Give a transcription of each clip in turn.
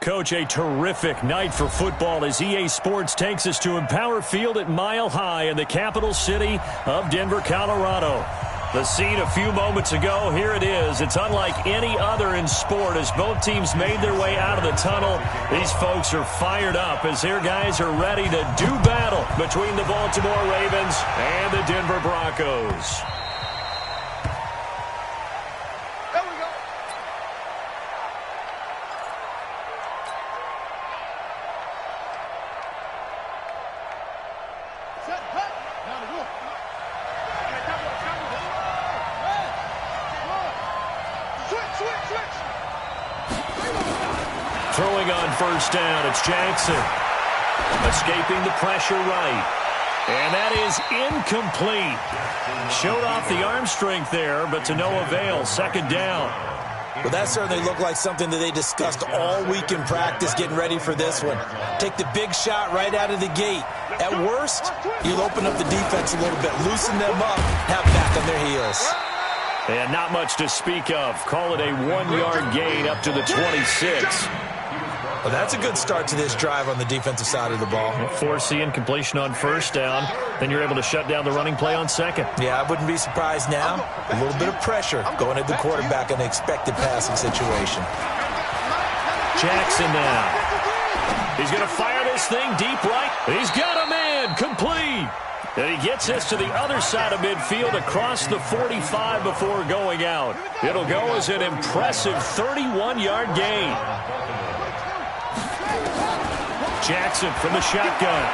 Coach, a terrific night for football as EA Sports takes us to Empower Field at Mile High in the capital city of Denver, Colorado. The scene a few moments ago, here it is. It's unlike any other in sport as both teams made their way out of the tunnel. These folks are fired up as their guys are ready to do battle between the Baltimore Ravens and the Denver Broncos. Throwing on first down, it's Jackson. Escaping the pressure right. And that is incomplete. Showed off the arm strength there, but to no avail. Second down. Well, that certainly looked like something that they discussed all week in practice getting ready for this one. Take the big shot right out of the gate. At worst, you'll open up the defense a little bit, loosen them up, have them back on their heels. And not much to speak of. Call it a 1-yard gain up to the 26. Well, that's a good start to this drive on the defensive side of the ball. Force the incompletion on first down. Then you're able to shut down the running play on second. Yeah, I wouldn't be surprised now. A little bit of pressure going at the quarterback in an expected passing situation. Jackson now. He's going to fire this thing deep right. He's got a man. Complete. And he gets this to the other side of midfield across the 45 before going out. It'll go as an impressive 31-yard gain. Jackson from the shotgun.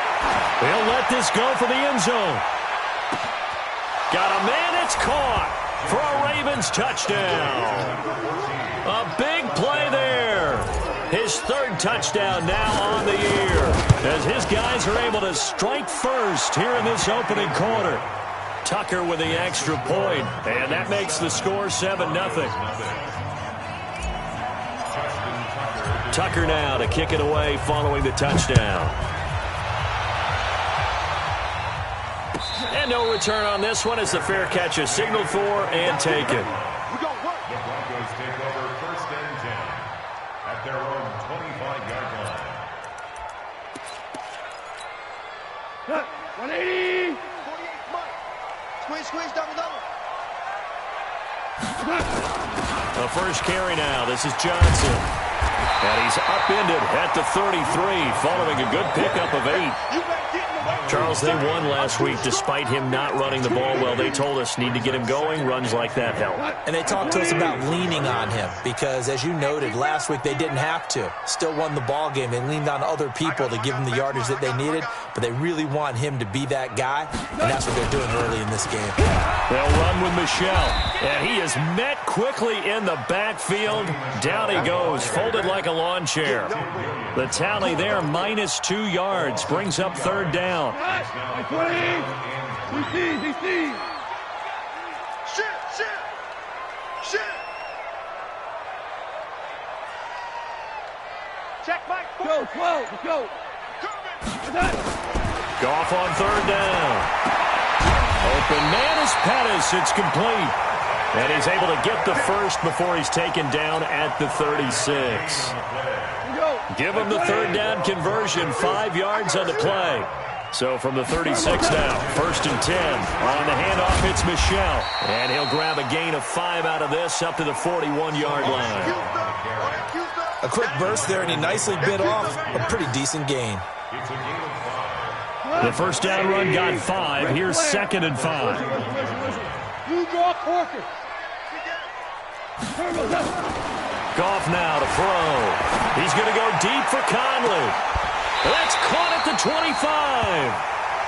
He'll let this go for the end zone. Got a man, it's caught for a Ravens touchdown. A big play there. His third touchdown now on the year as his guys are able to strike first here in this opening quarter. Tucker with the extra point, and that makes the score 7-0. Tucker now to kick it away following the touchdown. And no return on this one as the fair catch is signaled for and taken. The Broncos take over first and 10 at their own 25-yard line. 180. 48, squeeze, double. The first carry now. This is Johnson. And he's upended at the 33 following a good pickup of 8. Charles, they won last week despite him not running the ball well. They told us need to get him going. Runs like that help. And they talked to us about leaning on him because, as you noted, last week they didn't have to. Still won the ball game. They leaned on other people to give them the yardage that they needed, but they really want him to be that guy, and that's what they're doing early in this game. They'll run with Michel, and he is met quickly in the backfield. Down he goes, folded like a lawn chair. The tally there, -2 yards, brings up third down. Check, Mike. Go, go. Goff on third down. Open man is Pettis. It's complete. And he's able to get the first before he's taken down at the 36. Give him the third down conversion, 5 yards on the play. So from the 36 now, first and 10. On the handoff, it's Michel. And he'll grab a gain of 5 out of this up to the 41-yard line. A quick burst there, and he nicely bit off a pretty decent gain. The first down run got 5. Here's second and 5. Goff now to throw. He's going to go deep for Conley. That's caught at the 25.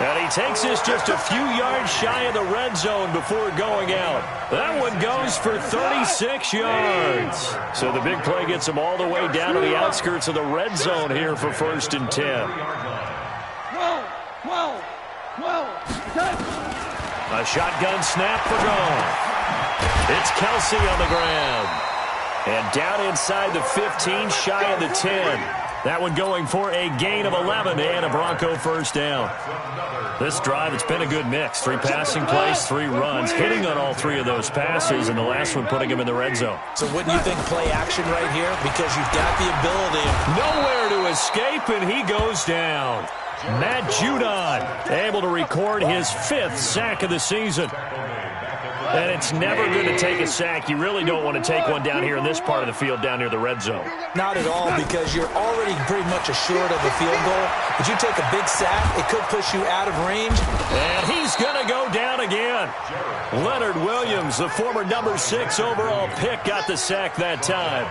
And he takes this just a few yards shy of the red zone before going out. That one goes for 36 yards. So the big play gets him all the way down to the outskirts of the red zone here for first and 10. A shotgun snap for Goff. It's Kelsey on the ground. And down inside the 15, shy of the 10. That one going for a gain of 11 and a Bronco first down. This drive, it's been a good mix. 3 passing plays, 3 runs, hitting on all 3 of those passes, and the last one putting him in the red zone. So wouldn't you think play action right here? Because you've got the ability. Nowhere to escape, and he goes down. Matt Judon able to record his 5th sack of the season. And it's never good to take a sack. You really don't want to take one down here in this part of the field down near the red zone. Not at all, because you're already pretty much assured of a field goal. But you take a big sack, it could push you out of range. And he's going to go down again. Leonard Williams, the former number 6 overall pick, got the sack that time.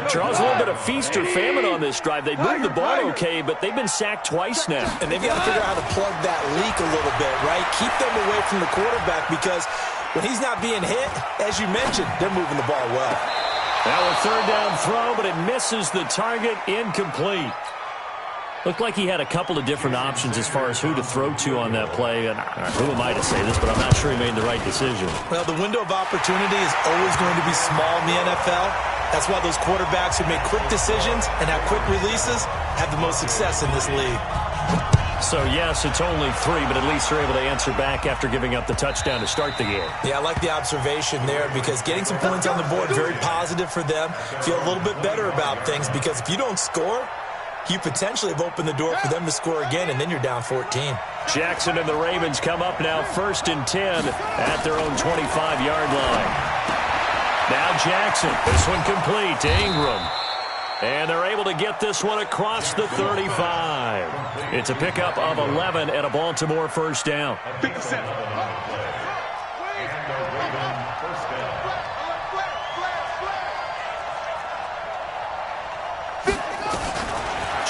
Charles, a little bit of feast or famine on this drive. They moved the ball okay, but they've been sacked twice now. And they've got to figure out how to plug that leak a little bit, right? Keep them away from the quarterback, because when he's not being hit, as you mentioned, they're moving the ball well. Now a 3rd down throw, but it misses the target, incomplete. Looked like he had a couple of different options as far as who to throw to on that play. And who am I to say this, but I'm not sure he made the right decision. Well, the window of opportunity is always going to be small in the NFL. That's why those quarterbacks who make quick decisions and have quick releases have the most success in this league. So, yes, it's only 3, but at least they're able to answer back after giving up the touchdown to start the game. Yeah, I like the observation there, because getting some points on the board, very positive for them. Feel a little bit better about things, because if you don't score, you potentially have opened the door for them to score again, and then you're down 14. Jackson and the Ravens come up now 1st and 10 at their own 25-yard line. Now Jackson, this one complete to Ingram. And they're able to get this one across the 35. It's a pickup of 11 and a Baltimore first down. 57.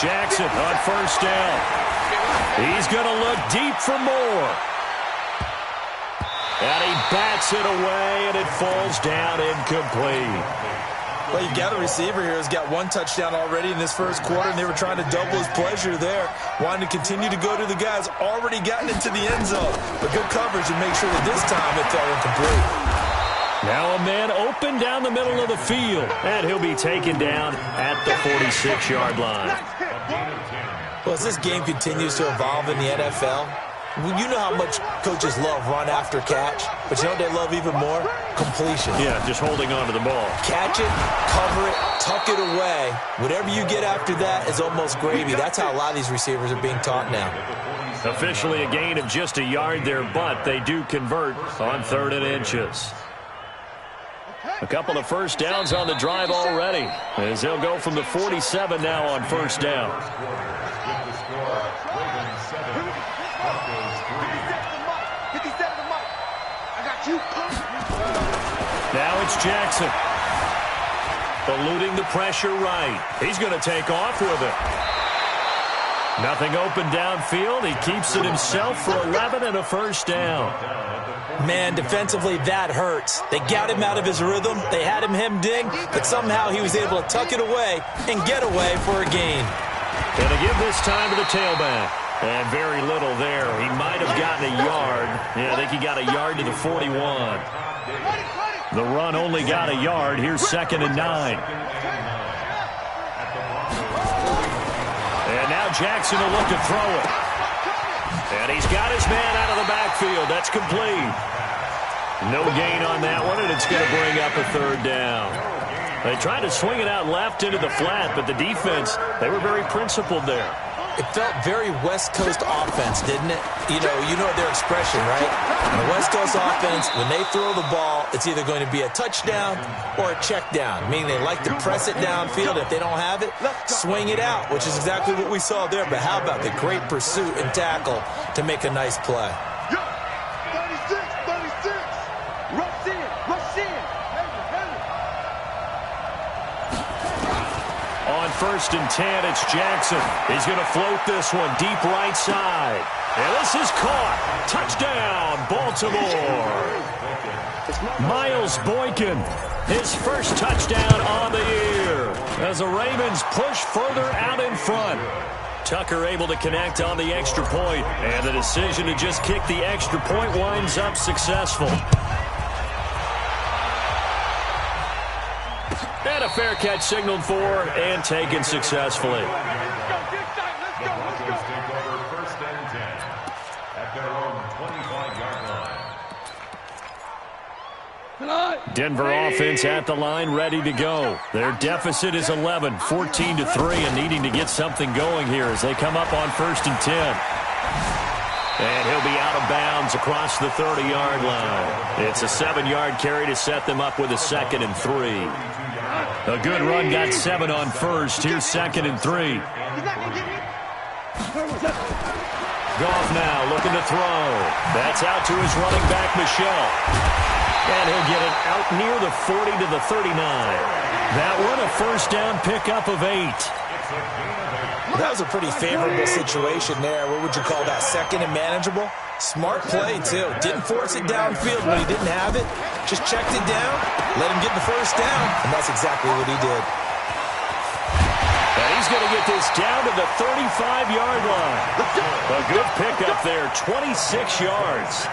Jackson on first down. He's going to look deep for more. And he bats it away, and it falls down incomplete. Well, you got a receiver here who's got 1 touchdown already in this first quarter, and they were trying to double his pleasure there, wanting to continue to go to the guys already gotten into the end zone. But good coverage to make sure that this time it fell incomplete. Now a man open down the middle of the field, and he'll be taken down at the 46-yard line. Well, as this game continues to evolve in the NFL, you know how much coaches love run after catch, but you know what they love even more? Completion. Yeah, just holding on to the ball. Catch it, cover it, tuck it away. Whatever you get after that is almost gravy. That's how a lot of these receivers are being taught now. Officially a gain of just a yard there, but they do convert on 3rd and inches. A couple of first downs on the drive already, as they'll go from the 47 now on first down. Now it's Jackson. Eluding the pressure right. He's going to take off with it. Nothing open downfield. He keeps it himself for 11 and a first down. Man, defensively, that hurts. They got him out of his rhythm. They had him hemmed in, but somehow he was able to tuck it away and get away for a gain. Going to give this time to the tailback. And very little there. He might have gotten a yard. Yeah, I think he got a yard to the 41. The run only got a yard. Here's 2nd and 9. And now Jackson will look to throw it. And he's got his man out of the backfield. That's complete. No gain on that one, and it's going to bring up a 3rd down. They tried to swing it out left into the flat, but the defense, they were very principled there. It felt very West Coast offense, didn't it? You know their expression, right? The West Coast offense, when they throw the ball, it's either going to be a touchdown or a check down, meaning they like to press it downfield. If they don't have it, swing it out, which is exactly what we saw there. But how about the great pursuit and tackle to make a nice play? 36, rush in. On 1st and 10, it's Jackson. He's going to float this one deep right side. And this is caught. Touchdown, Baltimore. Miles Boykin, his first touchdown on the year, as the Ravens push further out in front. Tucker able to connect on the extra point, and the decision to just kick the extra point winds up successful. And a a fair catch signaled for and taken successfully. Broncos take over first and 10 at their own 25-yard line. Denver offense at the line, ready to go. Their deficit is 11, 14-3, and needing to get something going here as they come up on first and 10. And he'll be out of bounds across the 30-yard line. It's a 7-yard carry to set them up with a 2nd and 3. A good run got 7 on first. Here's 2nd and 3. Goff now looking to throw. That's out to his running back, Michel. And he'll get it out near the 40 to the 39. That one a first down pickup of 8. That was a pretty favorable situation there. What would you call that? 2nd and manageable? Smart play, too. Didn't force it downfield when he didn't have it. Just checked it down, let him get the first down, and that's exactly what he did. And he's going to get this down to the 35-yard line. A good pickup there, 26 yards.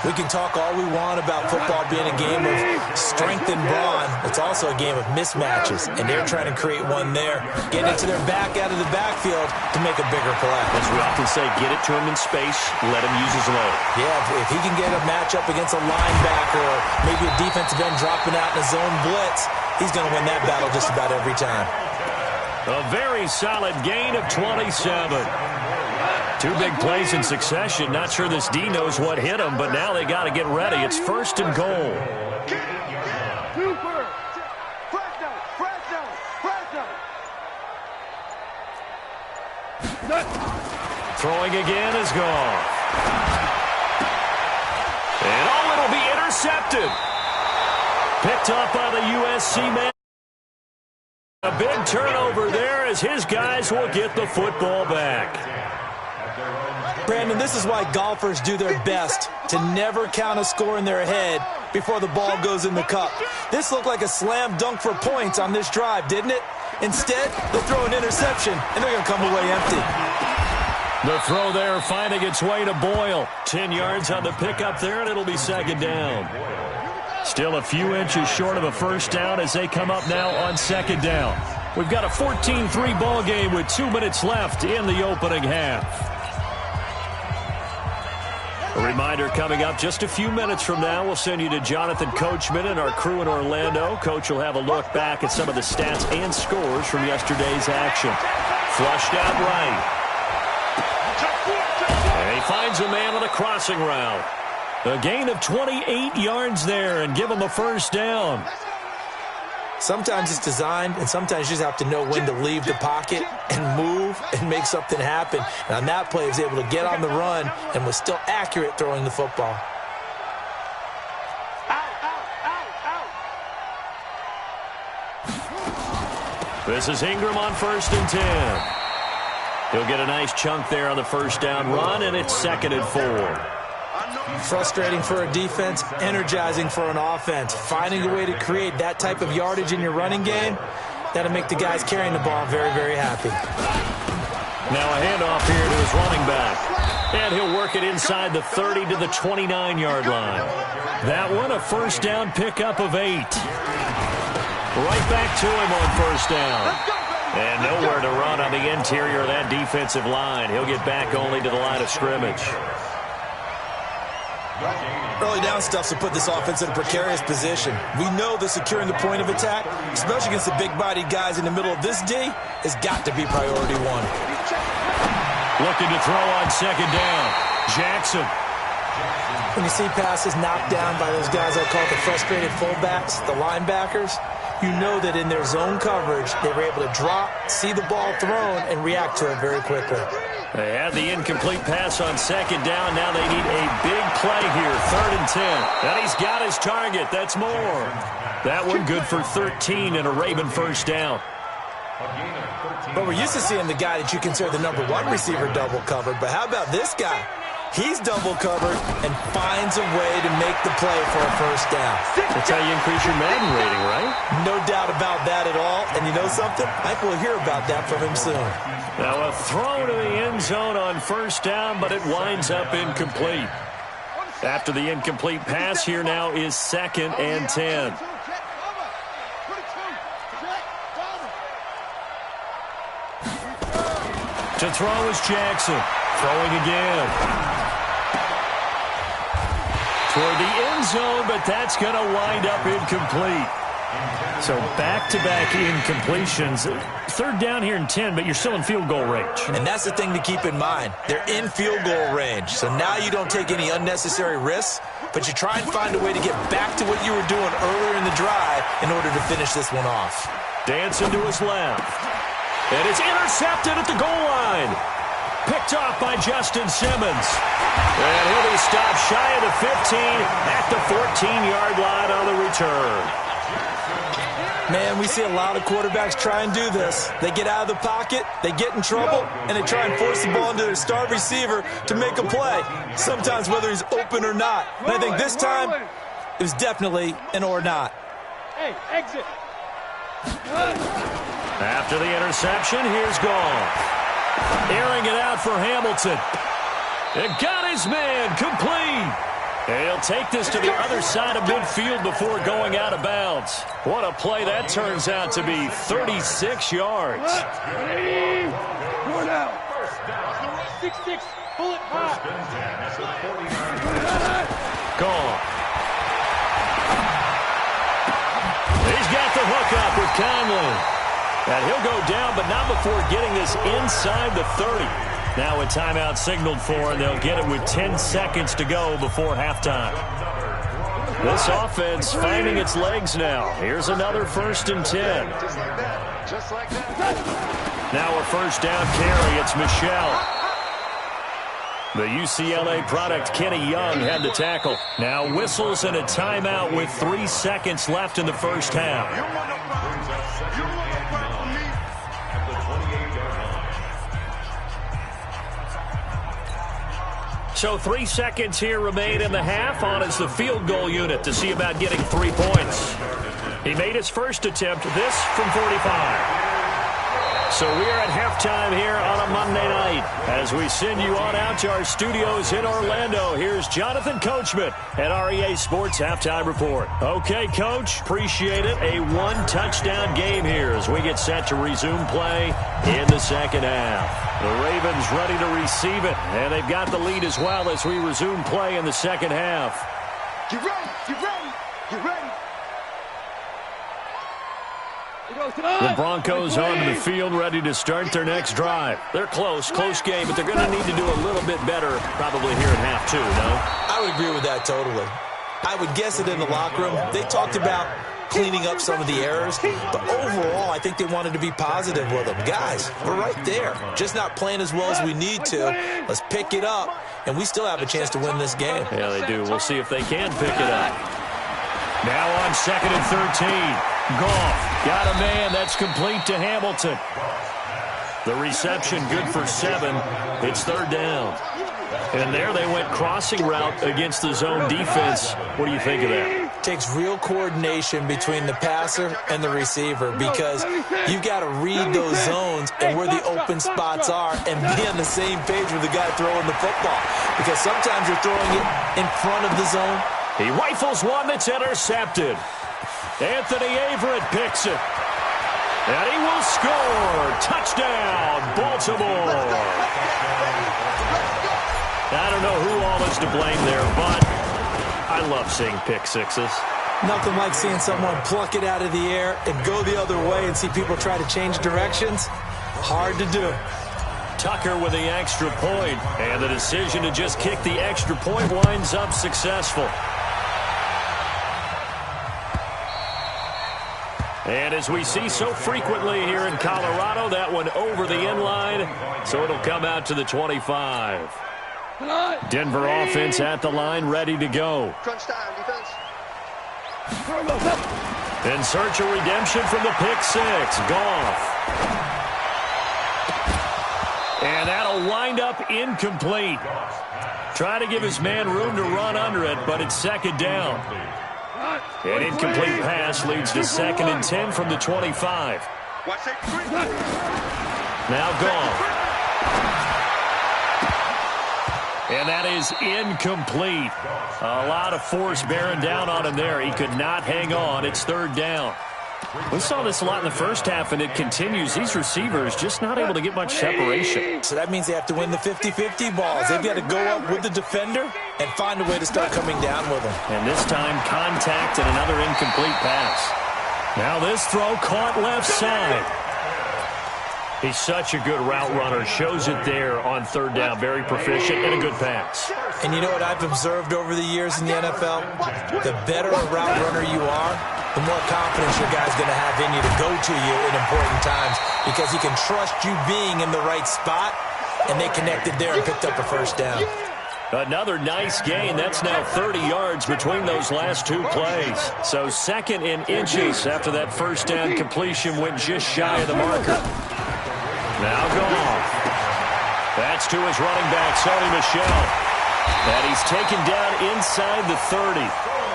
We can talk all we want about football being a game of strength and brawn. It's also a game of mismatches, and they're trying to create one there. Get it to their back out of the backfield to make a bigger play. As we often say, get it to him in space, let him use his load. Yeah, if he can get a matchup against a linebacker or maybe a defensive end dropping out in a zone blitz, he's going to win that battle just about every time. A very solid gain of 27. 2 big plays in succession. Not sure this D knows what hit him, but now they got to get ready. It's first and goal. Throwing again is gone. And it'll be intercepted. Picked up by the USC man. A big turnover there as his guys will get the football back. Brandon, this is why golfers do their best to never count a score in their head before the ball goes in the cup. This looked like a slam dunk for points on this drive, didn't it? Instead, they'll throw an interception, and they're going to come away empty. The throw there finding its way to Boyle. 10 yards on the pickup there, and it'll be 2nd down. Still a few inches short of a first down as they come up now on 2nd down. We've got a 14-3 ball game with 2 minutes left in the opening half. A reminder coming up just a few minutes from now, we'll send you to Jonathan Coachman and our crew in Orlando. Coach will have a look back at some of the stats and scores from yesterday's action. Flushed out right. And he finds a man on a crossing route. A gain of 28 yards there and give him a first down. Sometimes it's designed, and sometimes you just have to know when to leave the pocket and move and make something happen. And on that play, he was able to get on the run and was still accurate throwing the football. This is Ingram on 1st and 10. He'll get a nice chunk there on the first down run, and it's 2nd and 4. Frustrating for a defense, energizing for an offense. Finding a way to create that type of yardage in your running game, that'll make the guys carrying the ball very, very happy. Now a handoff here to his running back. And he'll work it inside the 30 to the 29-yard line. That one a first down pickup of 8. Right back to him on first down. And nowhere to run on the interior of that defensive line. He'll get back only to the line of scrimmage. Early down stuff to put this offense in a precarious position. We know that securing the point of attack, especially against the big-bodied guys in the middle of this D, has got to be priority 1. Looking to throw on 2nd down. Jackson. When you see passes knocked down by those guys I call the frustrated fullbacks, the linebackers, you know that in their zone coverage, they were able to drop, see the ball thrown, and react to it very quickly. They had the incomplete pass on 2nd down. Now they need a big play here, 3rd and 10. And he's got his target. That's more. That one good for 13 and a Raven first down. But we're used to seeing the guy that you consider the number 1 receiver double covered. But how about this guy? He's double covered and finds a way to make the play for a first down. That's how you increase your Madden rating, right? No doubt about that at all. And you know something? I think we'll hear about that from him soon. Now a throw to the end zone on first down, but it winds up incomplete. After the incomplete pass, here now is 2nd and 10. To throw is Jackson. Throwing again. Toward the end zone, but that's going to wind up incomplete. So back-to-back incompletions. Third down here in 10, but you're still in field goal range. And that's the thing to keep in mind. They're in field goal range. So now you don't take any unnecessary risks, but you try and find a way to get back to what you were doing earlier in the drive in order to finish this one off. Dancing to his left. And it's intercepted at the goal line. Picked off by Justin Simmons. And he'll be stopped shy of the 15 at the 14-yard line on the return. Man, we see a lot of quarterbacks try and do this. They get out of the pocket, they get in trouble, and they try and force the ball into their star receiver to make a play, sometimes whether he's open or not. And I think this time, it was definitely an or not. Hey, exit. After the interception, here's Goff. Airing it out for Hamilton. It got his man complete. And he'll take this to the other side of midfield before going out of bounds. What a play that turns out to be. 36 yards. 4 down. 6-6. Pull it high. Goff. He's got the hook up with Conley. And he'll go down, but not before getting this inside the 30. Now a timeout signaled for, and they'll get it with 10 seconds to go before halftime. This offense finding its legs now. Here's another 1st and 10. Just like that. Now a first down carry. It's Michel. The UCLA product, Kenny Young, had the tackle. Now whistles and a timeout with 3 seconds left in the first half. So 3 seconds here remain in the half. On is the field goal unit to see about getting 3 points. He made his first attempt, this from 45. So we are at halftime here on a Monday night. As we send you on out to our studios in Orlando, here's Jonathan Coachman at REA Sports Halftime Report. Okay, Coach, appreciate it. A 1-touchdown game here as we get set to resume play in the second half. The Ravens ready to receive it, and they've got the lead as well as we resume play in the second half. Get ready. Get ready. Get ready. The Broncos onto the field, ready to start their next drive. They're close game, but they're going to need to do a little bit better probably here in half two, no? I would agree with that totally. I would guess it in the locker room. They talked about cleaning up some of the errors, but overall, I think they wanted to be positive with them. Guys, we're right there. Just not playing as well as we need to. Let's pick it up, and we still have a chance to win this game. Yeah, they do. We'll see if they can pick it up. Now on 2nd and 13. Goff got a man. That's complete to Hamilton. The reception good for 7. It's 3rd down. And there they went crossing route against the zone defense. What do you think of that? Takes real coordination between the passer and the receiver because you've got to read those zones and where the open spots are and be on the same page with the guy throwing the football. Because sometimes you're throwing it in front of the zone. He rifles one that's intercepted. Anthony Averett picks it. And he will score. Touchdown, Baltimore. I don't know who all is to blame there, but I love seeing pick sixes. Nothing like seeing someone pluck it out of the air and go the other way and see people try to change directions. Hard to do. Tucker with the extra point, and the decision to just kick the extra point winds up successful. And as we see so frequently here in Colorado, that one over the end line, so it'll come out to the 25. Denver offense at the line, ready to go. Crunch time, defense. In search of redemption from the pick six. Goff. And that'll wind up incomplete. Trying to give his man room to run under it, but it's 2nd down. An incomplete pass leads to 2nd and 10 from the 25. Now Goff. And that is incomplete. A lot of force bearing down on him there. He could not hang on. It's 3rd down. We saw this a lot in the first half, and it continues. These receivers just not able to get much separation. So that means they have to win the 50-50 balls. They've got to go up with the defender and find a way to start coming down with them. And this time, contact and another incomplete pass. Now this throw caught left side. He's such a good route runner. Shows it there on third down. Very proficient and a good pass. And you know what I've observed over the years in the NFL? The better a route runner you are, the more confidence your guy's going to have in you to go to you in important times because he can trust you being in the right spot, and they connected there and picked up a first down. Another nice gain. That's now 30 yards between those last two plays. So 2nd and inches after that first down completion went just shy of the marker. Now Goff. That's to his running back, Sony Michel. And he's taken down inside the 30.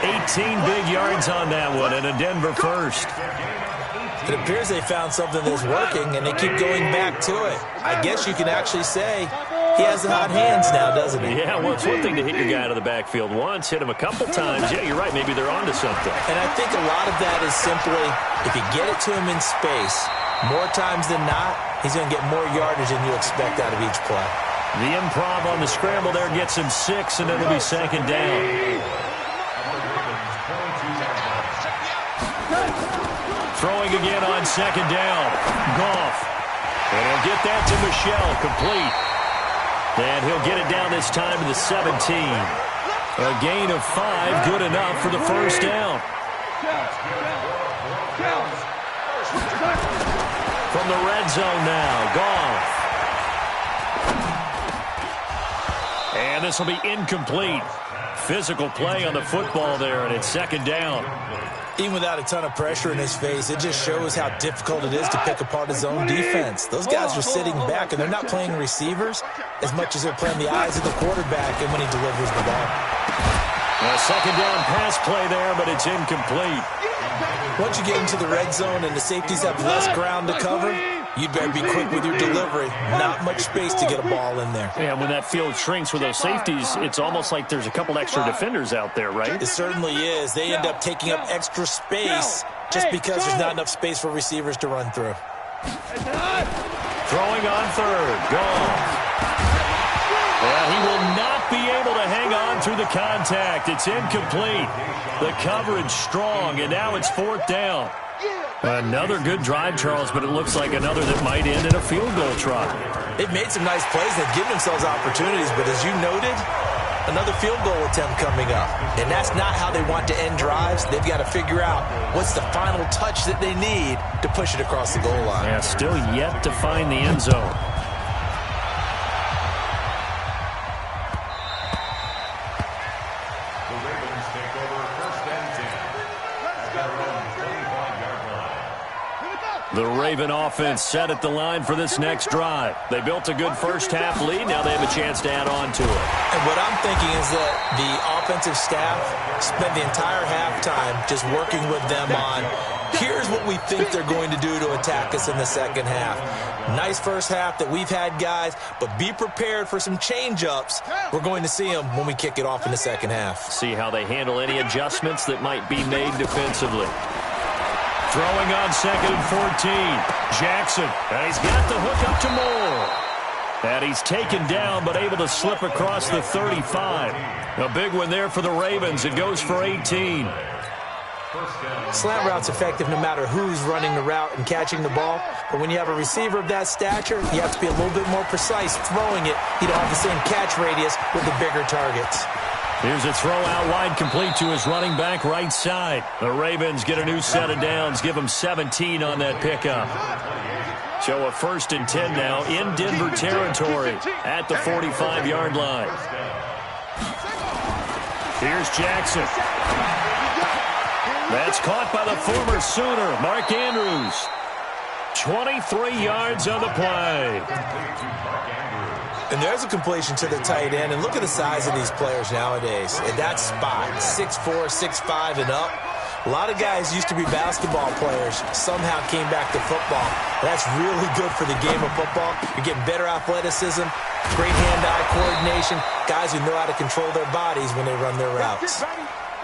18 big yards on that one, and a Denver first. It appears they found something that's working, and they keep going back to it. I guess you can actually say he has the hot hands now, doesn't he? Yeah, well, it's one thing to hit your guy out of the backfield once, hit him a couple times. Yeah, you're right. Maybe they're onto something. And I think a lot of that is simply if you get it to him in space, more times than not, he's going to get more yardage than you expect out of each play. The improv on the scramble there gets him 6, and it'll be 2nd down. Throwing again on 2nd down. Goff. And he'll get that to Michel, complete. And he'll get it down this time to the 17. A gain of 5, good enough for the first down. From the red zone now, Goff. And this will be incomplete. Physical play on the football there, and it's 2nd down. Even without a ton of pressure in his face, it just shows how difficult it is to pick apart his own defense. Those guys are sitting back, and they're not playing receivers as much as they're playing the eyes of the quarterback and when he delivers the ball. A 2nd down pass play there, but it's incomplete. Once you get into the red zone and the safeties have less ground to cover, you'd better be quick with your delivery. Not much space to get a ball in there. Yeah, when that field shrinks with those safeties, it's almost like there's a couple extra defenders out there, right? It certainly is. They end up taking up extra space just because there's not enough space for receivers to run through. Throwing on 3rd. Goff. Well, he will not be able to hang on through the contact. It's incomplete. The coverage strong, and now it's 4th down. Another good drive, Charles, but it looks like another that might end in a field goal try. They've made some nice plays. They've given themselves opportunities, but as you noted, another field goal attempt coming up. And that's not how they want to end drives. They've got to figure out what's the final touch that they need to push it across the goal line. Yeah, still yet to find the end zone. The Raven offense set at the line for this next drive. They built a good first-half lead. Now they have a chance to add on to it. And what I'm thinking is that the offensive staff spent the entire halftime just working with them on, here's what we think they're going to do to attack us in the second half. Nice first half that we've had, guys, but be prepared for some change-ups. We're going to see them when we kick it off in the second half. See how they handle any adjustments that might be made defensively. Throwing on 2nd and 14. Jackson. And he's got the hook up to Moore. And he's taken down but able to slip across the 35. A big one there for the Ravens. It goes for 18. Slant route's effective no matter who's running the route and catching the ball. But when you have a receiver of that stature, you have to be a little bit more precise throwing it. You don't have the same catch radius with the bigger targets. Here's a throw out wide, complete to his running back right side. The Ravens get a new set of downs, give them 17 on that pickup. So a 1st and 10 now in Denver territory at the 45-yard line. Here's Jackson. That's caught by the former Sooner, Mark Andrews. 23 yards on the play. And there's a completion to the tight end. And look at the size of these players nowadays. At that spot, 6'4", 6'5", and up. A lot of guys used to be basketball players, somehow came back to football. That's really good for the game of football. You're getting better athleticism, great hand-eye coordination, guys who know how to control their bodies when they run their routes.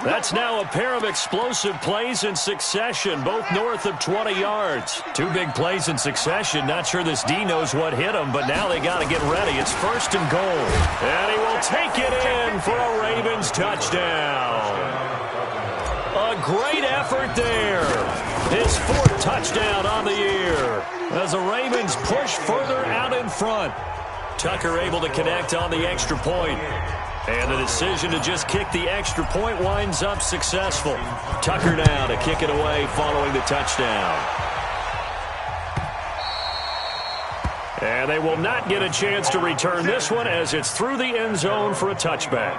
That's now a pair of explosive plays in succession, both north of 20 yards. Two big plays in succession. Not sure this D knows what hit him, but now they got to get ready. It's 1st and goal. And he will take it in for a Ravens touchdown. A great effort there. His 4th touchdown on the year as the Ravens push further out in front. Tucker able to connect on the extra point. And the decision to just kick the extra point winds up successful. Tucker now to kick it away following the touchdown. And they will not get a chance to return this one as it's through the end zone for a touchback.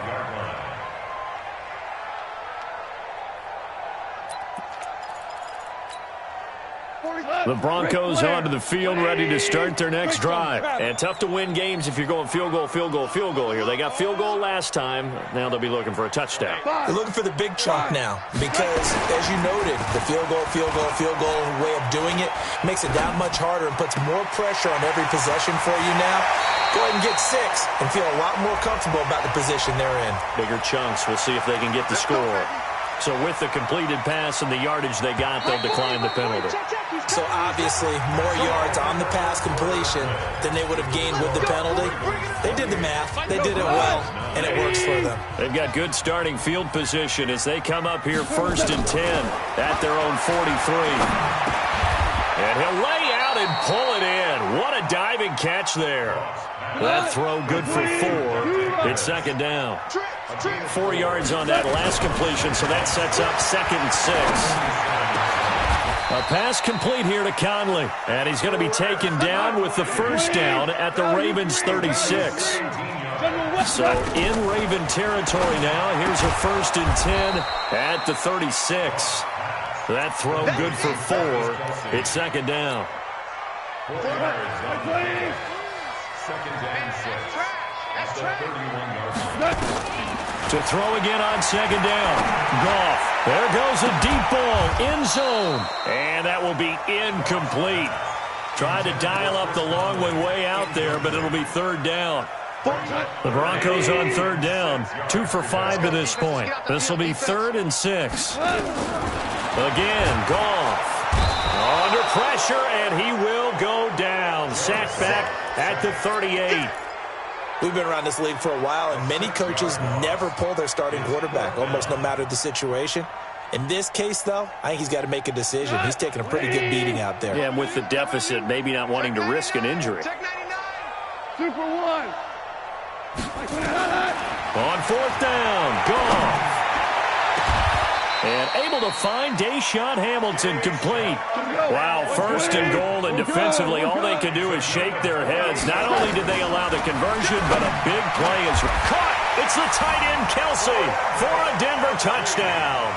The Broncos onto the field, ready to start their next drive. And tough to win games if you're going field goal, field goal, field goal here. They got field goal last time. Now they'll be looking for a touchdown. They're looking for the big chunk now because, as you noted, the field goal way of doing it makes it that much harder and puts more pressure on every possession for you now. Go ahead and get 6 and feel a lot more comfortable about the position they're in. Bigger chunks. We'll see if they can get the score. So with the completed pass and the yardage they got, they'll decline the penalty. So obviously more yards on the pass completion than they would have gained with the penalty. They did the math. They did it well, and it works for them. They've got good starting field position as they come up here 1st and 10 at their own 43. And he'll lay out and pull it in. What a diving catch there. That throw good for 4. It's 2nd down. 4 yards on that last completion, so that sets up 2nd and 6. A pass complete here to Conley, and he's going to be taken down with the 1st down at the Ravens 36. So in Raven territory now, here's a 1st and 10 at the 36. That throw good for 4. It's 2nd down. 2nd and 6. That's the 31-yard line. To throw again on 2nd down. Goff. There goes a deep ball. End zone. And that will be incomplete. Tried to dial up the long one way out there, but it'll be 3rd down. The Broncos on 3rd down. 2 for 5 to this point. This will be 3rd and 6. Again, Goff. Under pressure, and he will go down. Sacked back at the 38. We've been around this league for a while, and many coaches never pull their starting quarterback, almost no matter the situation. In this case, though, I think he's got to make a decision. He's taking a pretty good beating out there. Yeah, and with the deficit, maybe not wanting to risk an injury. Super 1. On 4th down, Goff. And able to find Deshaun Hamilton complete. Wow, 1st and goal, and defensively all they can do is shake their heads. Not only did they allow the conversion, but a big play is caught. It's the tight end, Kelce, for a Denver touchdown.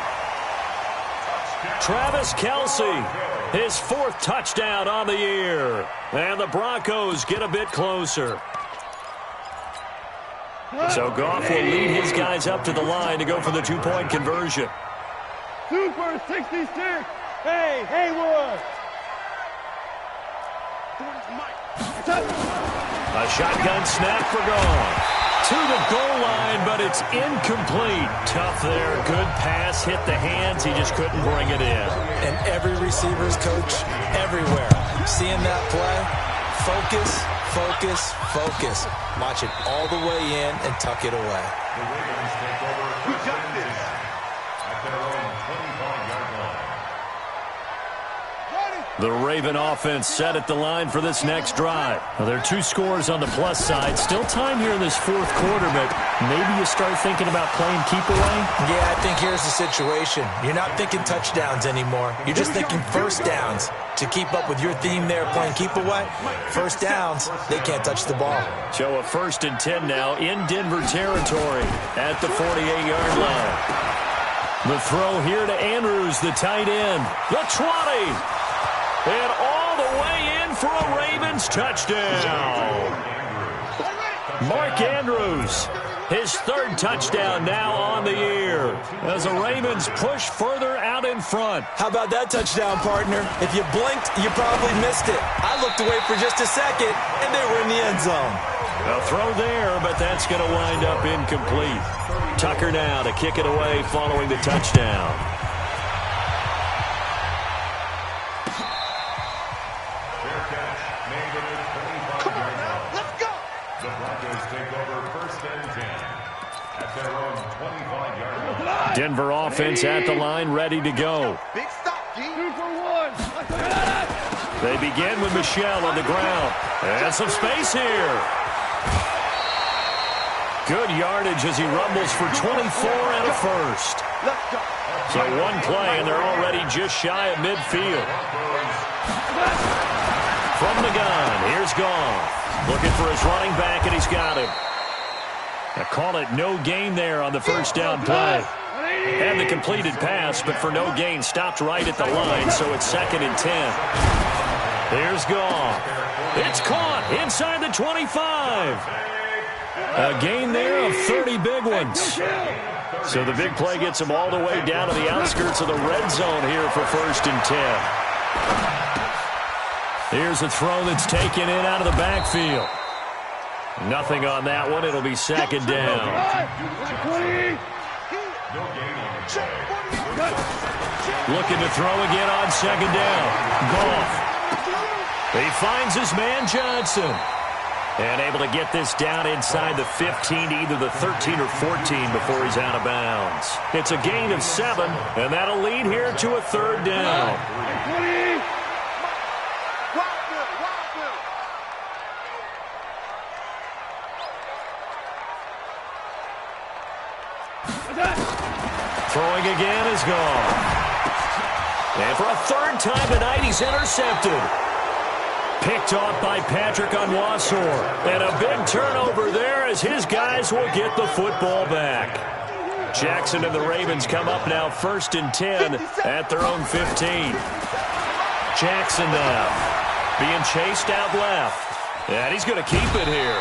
Travis Kelce, his 4th touchdown on the year. And the Broncos get a bit closer. So Goff will lead his guys up to the line to go for the 2-point conversion. Super 66. Hey, Haywood. A shotgun snap for Goff. To the goal line, but it's incomplete. Tough there. Good pass. Hit the hands. He just couldn't bring it in. And every receiver's coach everywhere. Seeing that play, focus, focus, focus. Watch it all the way in and tuck it away. The Ravens take over 1st and 10 at their own 25-yard line. The Raven offense set at the line for this next drive. Now, there are 2 scores on the plus side. Still time here in this 4th quarter, but maybe you start thinking about playing keep away? Yeah, I think here's the situation. You're not thinking touchdowns anymore. You're just thinking 1st downs. To keep up with your theme there, playing keep away, 1st downs, they can't touch the ball. So a 1st and 10 now in Denver territory at the 48-yard line. The throw here to Andrews, the tight end. The 20. And all the way in for a Ravens touchdown. Mark Andrews, his 3rd touchdown now on the year as the Ravens push further out in front. How about that touchdown, partner? If you blinked, you probably missed it. I looked away for just a second, and they were in the end zone. A throw there, but that's going to wind up incomplete. Tucker now to kick it away following the touchdown. Fair catch made at the 25-yard line. Let's go. The Broncos take over first and 10 at their own 25-yard line. Denver offense at the line, ready to go. Big stop, G. 2 for 1. They begin with Michel on the ground. And some space here. Good yardage as he rumbles for 24 and a first. So one play, and they're already just shy of midfield. From the gun, here's Goff. Looking for his running back, and he's got him. I call it no gain there on the first down play. And the completed pass, but for no gain, stopped right at the line, so it's 2nd and 10. Here's Goff. It's caught inside the 25. A gain there of 30 big ones. So the big play gets him all the way down to the outskirts of the red zone here for 1st and 10. Here's a throw that's taken in out of the backfield. Nothing on that one. It'll be 2nd down. Looking to throw again on 2nd down. Goff. He finds his man Johnson. And able to get this down inside the 15 to either the 13 or 14 before he's out of bounds. It's a gain of 7, and that'll lead here to a 3rd down. Throwing again is gone. And for a 3rd time tonight, he's intercepted. Picked off by Patrick Onwuasor. And a big turnover there as his guys will get the football back. Jackson and the Ravens come up now 1st and 10 at their own 15. Jackson now being chased out left. And he's going to keep it here.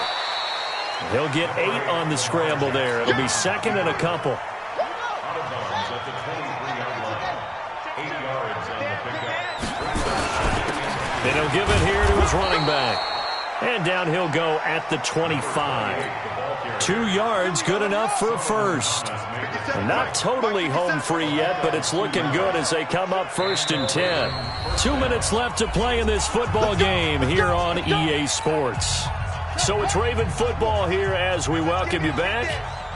He'll get 8 on the scramble there. It'll be 2nd and a couple. And he'll give it here to his running back. And down he'll go at the 25. 2 yards, good enough for a first. Not totally home free yet, but it's looking good as they come up 1st and 10. 2 minutes left to play in this football game here on EA Sports. So it's Raven football here as we welcome you back.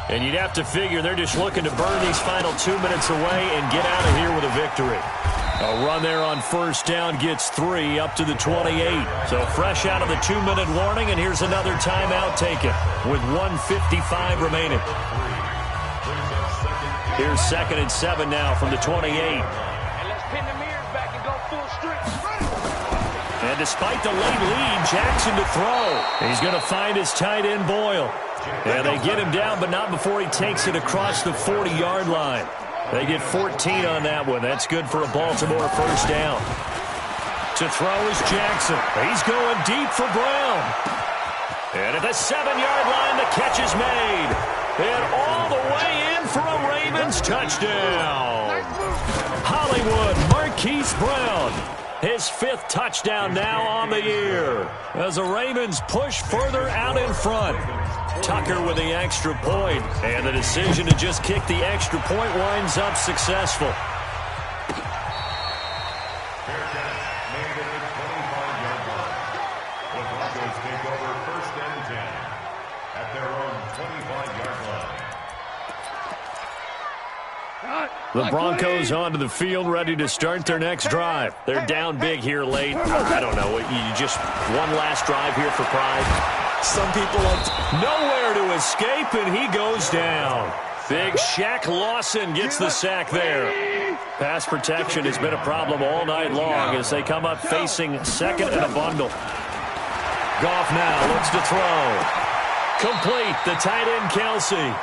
And you'd have to figure they're just looking to burn these final 2 minutes away and get out of here with a victory. A run there on 1st down gets 3 up to the 28. So fresh out of the 2-minute warning, and here's another timeout taken with 1:55 remaining. Here's 2nd and 7 now from the 28. And let's pin the mirrors back and go full strip. And despite the late lead, Jackson to throw. He's going to find his tight end Boyle. And they get him down, but not before he takes it across the 40-yard line. They get 14 on that one. That's good for a Baltimore 1st down. To throw is Jackson. He's going deep for Brown. And at the 7-yard line, the catch is made. And all the way in for a Ravens touchdown. Hollywood Marquise Brown. His 5th touchdown now on the year. As the Ravens push further out in front. Tucker with the extra point, and the decision to just kick the extra point winds up successful. Fair catch made at the 25-yard line. The Broncos take over 1st and 10 at their own 25-yard line. The Broncos onto the field, ready to start their next drive. They're down big here late. I don't know. You just one last drive here for pride. Some people like nowhere to escape, and he goes down. Big Shaq Lawson gets the sack there. Pass protection has been a problem all night long as they come up facing 2nd and a bundle. Goff now looks to throw. Complete, the tight end Kelsey.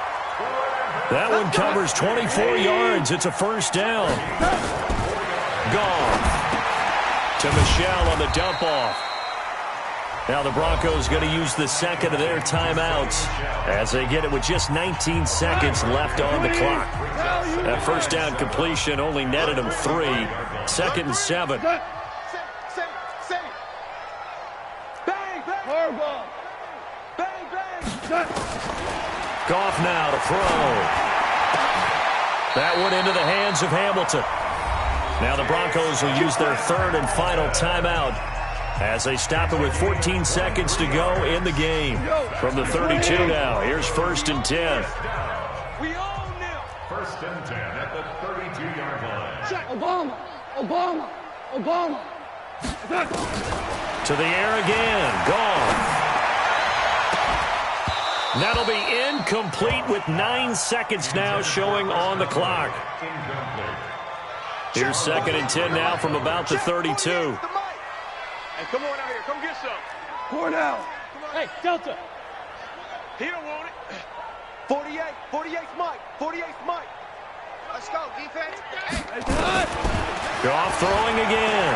That one covers 24 yards. It's a 1st down. Goff to Michel on the dump-off. Now the Broncos going to use the 2nd of their timeouts as they get it with just 19 seconds left on the clock. That 1st down completion only netted them 3. 2nd and 7. Goff now to throw. That went into the hands of Hamilton. Now the Broncos will use their third and final timeout as they stop it with 14 seconds to go in the game. From the 32 now, here's 1st and 10. We own them. 1st and 10 at the 32-yard line. Check. Obama. Obama. Obama. To the air again. Gone. That'll be incomplete with 9 seconds now showing on the clock. Here's 2nd and 10 now from about the 32. Hey, come on out here. Come get some. Cornell. Hey, Delta. He don't want it. 48. 48's Mike. 48's Mike. Let's go, defense. Hey. Goff throwing again.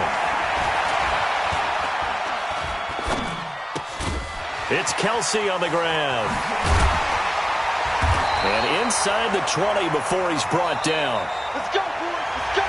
It's Kelsey on the ground. And inside the 20 before he's brought down. Let's go, boys. Let's go.